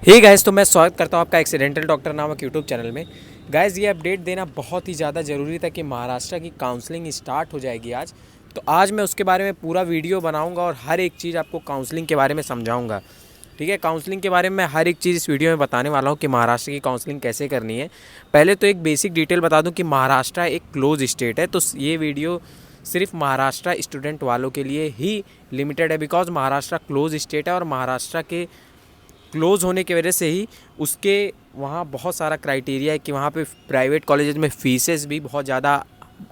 Hey guys, तो मैं स्वागत करता हूँ आपका एक्सीडेंटल डॉक्टर नामक यूट्यूब चैनल में। गाइस, ये अपडेट देना बहुत ही ज़्यादा ज़रूरी था कि महाराष्ट्र की काउंसलिंग स्टार्ट हो जाएगी आज। तो आज मैं उसके बारे में पूरा वीडियो बनाऊंगा और हर एक चीज़ आपको काउंसलिंग के बारे में समझाऊंगा। ठीक है, काउंसलिंग के बारे में मैं हर एक चीज़ इस वीडियो में बताने वाला हूँ कि महाराष्ट्र की काउंसलिंग कैसे करनी है। पहले तो एक बेसिक डिटेल बता दूँ कि महाराष्ट्र एक क्लोज स्टेट है, तो ये वीडियो सिर्फ महाराष्ट्र स्टूडेंट वालों के लिए ही लिमिटेड है। बिकॉज महाराष्ट्र क्लोज स्टेट है और महाराष्ट्र के क्लोज़ होने की वजह से ही उसके वहाँ बहुत सारा क्राइटेरिया है कि वहाँ पे प्राइवेट कॉलेजेस में फ़ीसेस भी बहुत ज़्यादा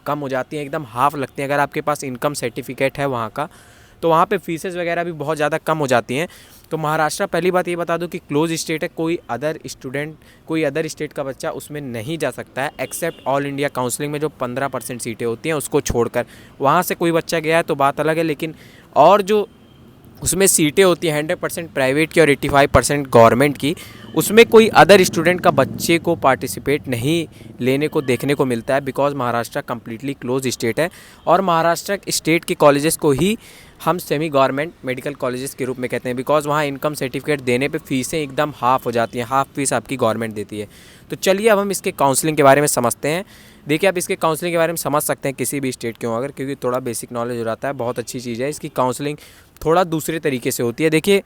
कम हो जाती हैं, एकदम हाफ लगती हैं। अगर आपके पास इनकम सर्टिफिकेट है वहाँ का, तो वहाँ पे फ़ीसेस वगैरह भी बहुत ज़्यादा कम हो जाती हैं। तो महाराष्ट्र, पहली बात ये बता दूं कि क्लोज स्टेट है, कोई अदर स्टेट का बच्चा उसमें नहीं जा सकता है एक्सेप्ट ऑल इंडिया काउंसलिंग में जो 15% सीटें होती हैं उसको छोड़कर। वहाँ से कोई बच्चा गया है तो बात अलग है, लेकिन और जो उसमें सीटें होती हैं 100% प्राइवेट की और 85% गवर्नमेंट की, उसमें कोई अदर स्टूडेंट का बच्चे को पार्टिसिपेट नहीं लेने को देखने को मिलता है। Because Maharashtra completely close state है और महाराष्ट्र स्टेट के कॉलेजेस को ही हम सेमी गवर्नमेंट मेडिकल कॉलेजेस के रूप में कहते हैं। बिकॉज वहाँ इनकम सर्टिफिकेट देने पे फ़ीसें एकदम हाफ़ हो जाती हैं, हाफ़ फीस आपकी गवर्नमेंट देती है। तो चलिए अब हम इसके काउंसलिंग के बारे में समझते हैं। देखिए, आप इसके काउंसलिंग के बारे में समझ सकते हैं किसी भी स्टेट के हो अगर, क्योंकि थोड़ा बेसिक नॉलेज हो जाता है, बहुत अच्छी चीज़ है। इसकी काउंसलिंग थोड़ा दूसरे तरीके से होती है। देखिए,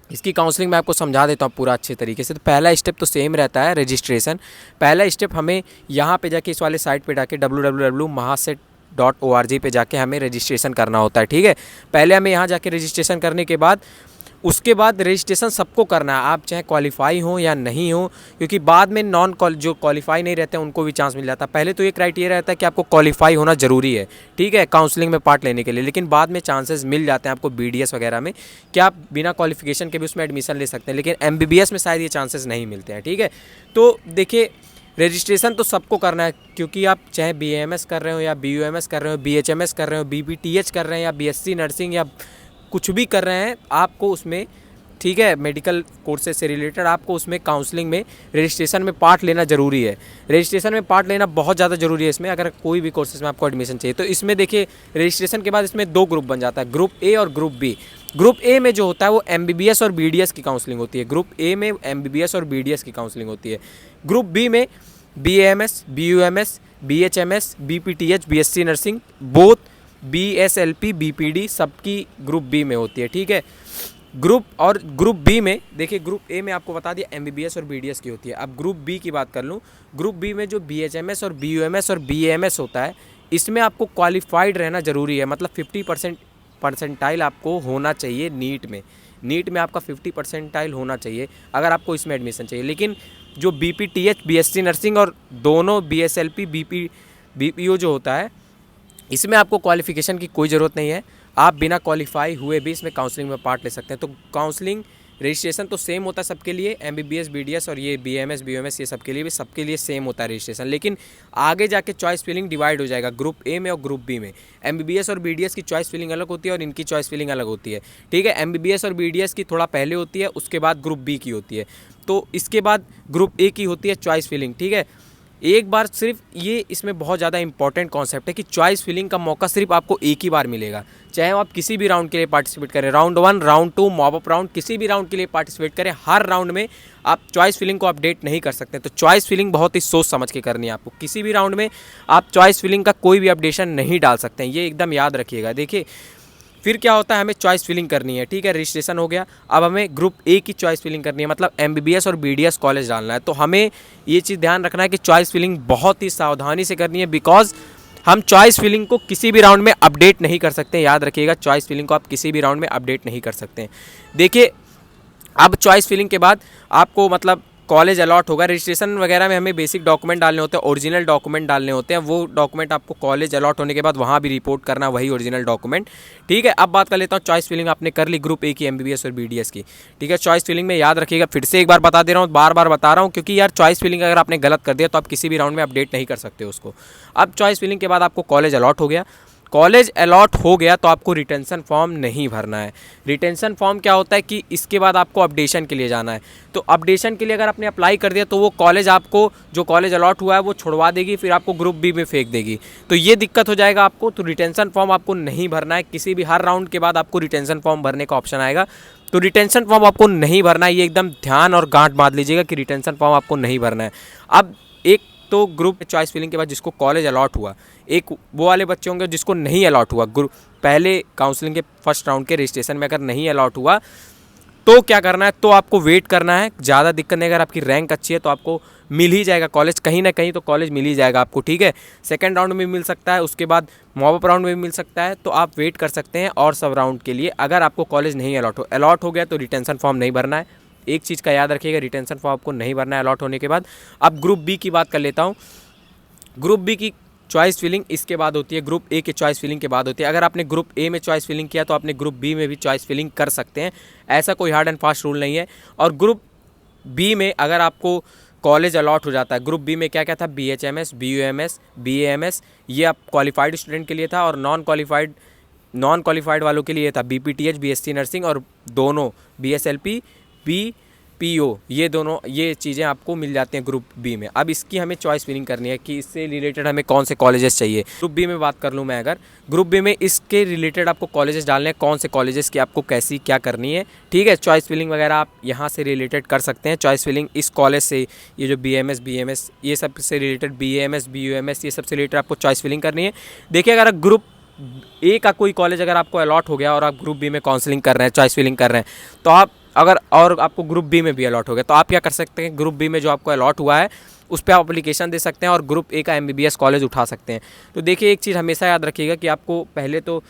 इसकी काउंसलिंग मैं आपको समझा देता हूँ पूरा अच्छे तरीके से। तो पहला स्टेप तो सेम रहता है, रजिस्ट्रेशन। पहला स्टेप हमें यहाँ पे जाके इस वाले साइट पे जाके www.mahaset.org पे जाके हमें रजिस्ट्रेशन करना होता है। ठीक है, पहले हमें यहाँ जाके रजिस्ट्रेशन करने के बाद उसके बाद रजिस्ट्रेशन सबको करना है, आप चाहे क्वालिफाई हो या नहीं हो, क्योंकि बाद में जो क्वालिफाई नहीं रहते हैं उनको भी चांस मिल जाता है। पहले तो ये क्राइटेरिया रहता है कि आपको क्वालिफाई होना ज़रूरी है, ठीक है, काउंसलिंग में पार्ट लेने के लिए। लेकिन बाद में चांसेस मिल जाते हैं आपको BDS वगैरह में कि आप बिना क्वालिफिकेशन के भी उसमें एडमिशन ले सकते हैं, लेकिन MBBS में शायद ये चांसेस नहीं मिलते हैं। ठीक है, तो देखिए, रजिस्ट्रेशन तो सबको करना है, क्योंकि आप चाहे BAMS कर रहे हो या BUMS कर रहे हो, BHMS कर रहे हो, BPTH कर रहे हैं या BSc नर्सिंग या कुछ भी कर रहे हैं, आपको उसमें, ठीक है, मेडिकल कोर्सेज से रिलेटेड आपको उसमें काउंसलिंग में रजिस्ट्रेशन में पार्ट लेना ज़रूरी है। रजिस्ट्रेशन में पार्ट लेना बहुत ज़्यादा ज़रूरी है इसमें, अगर कोई भी कोर्सेज में आपको एडमिशन चाहिए। तो इसमें देखिए, रजिस्ट्रेशन के बाद इसमें 2 ग्रुप बन जाता है, ग्रुप A और ग्रुप B। ग्रुप A में जो होता है वो MBBS और BDS की काउंसलिंग होती है। ग्रुप A में MBBS और BDS की काउंसलिंग होती है। ग्रुप B में BAMS, BUMS, BHMS, BPTH, BSc nursing, both BSLP, BPD सबकी ग्रुप B में होती है। ठीक है, ग्रुप B में देखिए, ग्रुप A में आपको बता दिया MBBS और BDS की होती है। अब ग्रुप B की बात कर लूँ, ग्रुप B में जो BHMS और BUMS और BAMS होता है, इसमें आपको क्वालिफाइड रहना ज़रूरी है। मतलब 50% परसेंटाइल आपको होना चाहिए नीट में आपका 50 परसेंटाइल होना चाहिए अगर आपको इसमें एडमिशन चाहिए। लेकिन जो BPTH, BSc नर्सिंग और दोनों BSLP, BPO जो होता है, इसमें आपको क्वालिफ़िकेशन की कोई ज़रूरत नहीं है, आप बिना क्वालिफाई हुए भी इसमें काउंसलिंग में पार्ट ले सकते हैं। तो काउंसलिंग रजिस्ट्रेशन तो सेम होता है सबके लिए, MBBS, BDS और ये BMS, BUMS, ये सबके लिए सेम होता है रजिस्ट्रेशन। लेकिन आगे जाके चॉइस फिलिंग डिवाइड हो जाएगा ग्रुप A में और ग्रुप B में। MBBS और BDS की चॉइस फिलिंग अलग होती है और इनकी चॉइस फिलिंग अलग होती है। ठीक है, MBBS और BDS की थोड़ा पहले होती है, उसके बाद ग्रुप B की होती है। तो इसके बाद ग्रुप A की होती है चॉइस फिलिंग। ठीक है, एक बार सिर्फ ये इसमें बहुत ज़्यादा इंपॉर्टेंट कॉन्सेप्ट है कि चॉइस फिलिंग का मौका सिर्फ आपको एक ही बार मिलेगा, चाहे आप किसी भी राउंड के लिए पार्टिसिपेट करें, round 1, round 2, mob up round, किसी भी राउंड के लिए पार्टिसिपेट करें, हर राउंड में आप चॉइस फिलिंग को अपडेट नहीं कर सकते। तो चॉइस फिलिंग बहुत ही सोच समझ के करनी है आपको। किसी भी राउंड में आप चॉइस फिलिंग का कोई भी अपडेशन नहीं डाल सकते हैं, ये एकदम याद रखिएगा। देखिए, फिर क्या होता है, हमें चॉइस फिलिंग करनी है। ठीक है, रजिस्ट्रेशन हो गया, अब हमें ग्रुप A की चॉइस फिलिंग करनी है, मतलब MBBS और BDS कॉलेज डालना है। तो हमें ये चीज़ ध्यान रखना है कि चॉइस फिलिंग बहुत ही सावधानी से करनी है, बिकॉज हम चॉइस फिलिंग को किसी भी राउंड में अपडेट नहीं कर सकते। याद रखिएगा, चॉइस फिलिंग को आप किसी भी राउंड में अपडेट नहीं कर सकते। देखिए, अब चॉइस फिलिंग के बाद आपको मतलब कॉलेज अलॉट होगा। रजिस्ट्रेशन वगैरह में हमें बेसिक डॉक्यूमेंट डालने होते हैं, ओरिजिनल डॉक्यूमेंट डालने होते हैं। वो डॉक्यूमेंट आपको कॉलेज अलॉट होने के बाद वहाँ भी रिपोर्ट करना, वही ओरिजिनल डॉक्यूमेंट। ठीक है, अब बात कर लेता हूँ चॉइस फिलिंग आपने कर ली ग्रुप A की, MBBS और BDS की। ठीक है, चॉइस फिलिंग में याद रखिएगा, फिर से एक बार बता दे रहा हूँ, बार बार बता रहा हूँ, क्योंकि यार चॉइस फिलिंग अगर आपने गलत कर दिया तो आप किसी भी राउंड में अपडेट नहीं कर सकते उसको। अब चॉइस फिलिंग के बाद आपको कॉलेज अलॉट हो गया, कॉलेज अलॉट हो गया तो आपको रिटेंशन फॉर्म नहीं भरना है। रिटेंशन फॉर्म क्या होता है कि इसके बाद आपको अपडेशन के लिए जाना है। तो अपडेशन के लिए अगर आपने अप्लाई कर दिया तो वो कॉलेज आपको, जो कॉलेज अलॉट हुआ है वो छुड़वा देगी, फिर आपको ग्रुप B में फेंक देगी। तो ये दिक्कत हो जाएगा आपको। तो रिटेंशन फॉर्म आपको नहीं भरना है किसी भी, हर राउंड के बाद आपको रिटेंशन फॉर्म भरने का ऑप्शन आएगा। तो रिटेंशन फॉर्म आपको नहीं भरना है, ये एकदम ध्यान और गांठ बांध लीजिएगा कि रिटेंशन फॉर्म आपको नहीं भरना है। अब एक तो ग्रुप चॉइस फिलिंग के बाद जिसको कॉलेज अलॉट हुआ, एक वो वाले बच्चे होंगे जिसको नहीं अलॉट हुआ, ग्रुप पहले काउंसलिंग के फर्स्ट राउंड के रजिस्ट्रेशन में अगर नहीं अलॉट हुआ तो क्या करना है, तो आपको वेट करना है। ज़्यादा दिक्कत नहीं, अगर आपकी रैंक अच्छी है तो आपको मिल ही जाएगा कॉलेज, कहीं ना कहीं तो कॉलेज मिल ही जाएगा आपको, ठीक है। सेकंड राउंड में मिल सकता है, उसके बाद मॉप राउंड में भी मिल सकता है, तो आप वेट कर सकते हैं और सब राउंड के लिए। अगर आपको कॉलेज नहीं अलॉट हो गया तो रिटेंशन फॉर्म नहीं भरना है। एक चीज़ का याद रखिएगा, रिटेंशन फॉर्म आपको नहीं भरना है अलॉट होने के बाद। अब ग्रुप बी की बात कर लेता हूँ। ग्रुप बी की चॉइस फिलिंग इसके बाद होती है, ग्रुप ए के चॉइस फिलिंग के बाद होती है। अगर आपने ग्रुप ए में चॉइस फिलिंग किया तो आपने ग्रुप बी में भी चॉइस फिलिंग कर सकते हैं, ऐसा कोई हार्ड एंड फास्ट रूल नहीं है। और ग्रुप बी में अगर आपको कॉलेज अलॉट हो जाता है, ग्रुप बी में क्या क्या था, BHMS, BUMS, BAMS, ये आप क्वालिफाइड स्टूडेंट के लिए था, और नॉन क्वालिफाइड वालों के लिए था BPTH, BSc नर्सिंग, और दोनों BSLP, BPO, ये चीज़ें आपको मिल जाती हैं ग्रुप बी में। अब इसकी हमें चॉइस फिलिंग करनी है कि इससे रिलेटेड हमें कौन से कॉलेजेस चाहिए। ग्रुप बी में बात कर लूँ मैं, अगर ग्रुप बी में इसके रिलेटेड आपको कॉलेजेस डालने हैं, कौन से कॉलेजेस की आपको कैसी क्या करनी है, ठीक है। चॉइस फिलिंग वगैरह आप यहाँ से रिलेटेड कर सकते हैं। चॉइस फिलिंग इस कॉलेज से, ये जो BMS, BMS ये सब से रिलेटेड, BAMS, BUMS ये सब से रिलेटेड आपको चॉइस फिलिंग करनी है। देखिए, अगर ग्रुप ए का कोई कॉलेज अगर आपको अलॉट हो गया और आप ग्रुप बी में काउंसलिंग कर रहे हैं, चॉइस फिलिंग कर रहे हैं, तो आप अगर और आपको ग्रुप बी में भी अलॉट हो गया तो आप क्या कर सकते हैं, ग्रुप बी में जो आपको अलॉट हुआ है उस पर आप एप्लीकेशन दे सकते हैं और ग्रुप ए का MBBS कॉलेज उठा सकते हैं। तो देखिए, एक चीज़ हमेशा याद रखिएगा कि आपको पहले तो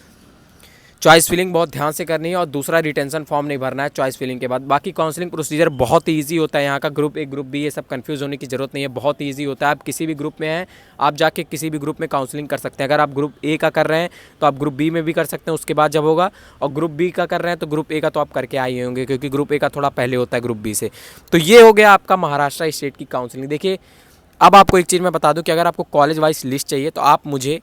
चॉइस फिलिंग बहुत ध्यान से करनी है, और दूसरा रिटेंशन फॉर्म नहीं भरना है चॉइस फिलिंग के बाद। बाकी काउंसलिंग प्रोसीजर बहुत ही ईजी होता है यहाँ का। ग्रुप ए, ग्रुप बी ये सब कंफ्यूज होने की ज़रूरत नहीं है, बहुत ही ईजी होता है। आप किसी भी ग्रुप में हैं, आप जाके किसी भी ग्रुप में काउंसलिंग कर सकते हैं। अगर आप ग्रुप ए का कर रहे हैं तो आप ग्रुप बी में भी कर सकते हैं उसके बाद जब होगा, और ग्रुप बी का कर रहे हैं तो ग्रुप ए का तो आप करके आए होंगे, क्योंकि ग्रुप ए का थोड़ा पहले होता है ग्रुप बी से। तो ये हो गया आपका महाराष्ट्र स्टेट की काउंसलिंग। देखिए, अब आपको एक चीज़ मैं बता दूँ कि अगर आपको कॉलेज वाइज लिस्ट चाहिए तो आप मुझे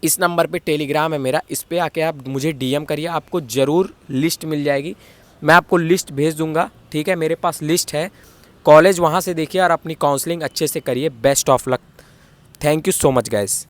इस नंबर पे टेलीग्राम है मेरा, इस पे आके आप मुझे DM करिए, आपको ज़रूर लिस्ट मिल जाएगी। मैं आपको लिस्ट भेज दूंगा, ठीक है। मेरे पास लिस्ट है, कॉलेज वहाँ से देखिए और अपनी काउंसलिंग अच्छे से करिए। Best of luck. Thank you so much guys.